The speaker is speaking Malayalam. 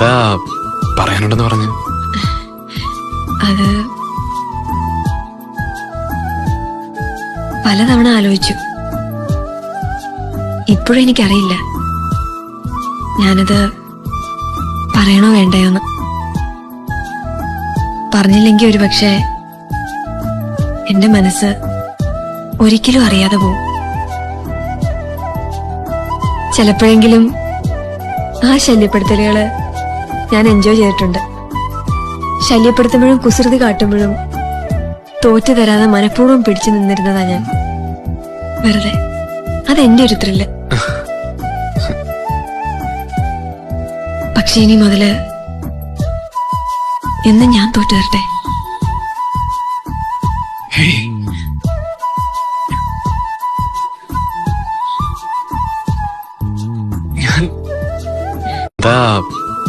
എന്താ പറയാനുണ്ടെന്ന് പറഞ്ഞു? അത് പലതവണ ആലോചിച്ചു. ഇപ്പോഴും എനിക്കറിയില്ല ഞാനത് പറയണോ വേണ്ടയോന്ന്. പറഞ്ഞില്ലെങ്കിൽ ഒരുപക്ഷെ എന്റെ മനസ്സ് ഒരിക്കലും അറിയാതെ പോവും. ചിലപ്പോഴെങ്കിലും ആ ശല്യപ്പെടുത്തലുകള് ഞാൻ എൻജോയ് ചെയ്തിട്ടുണ്ട്. ശല്യപ്പെടുത്തുമ്പോഴും കുസൃതി കാട്ടുമ്പോഴും തോറ്റു തരാതെ മനഃപൂർവ്വം പിടിച്ചു നിന്നിരുന്നതാ ഞാൻ. വെറുതെ അതെന്റെ ഒരു ത്രില്ല്. പക്ഷെ ഇനി മുതല് എന്നും ഞാൻ തോറ്റു തരട്ടെ.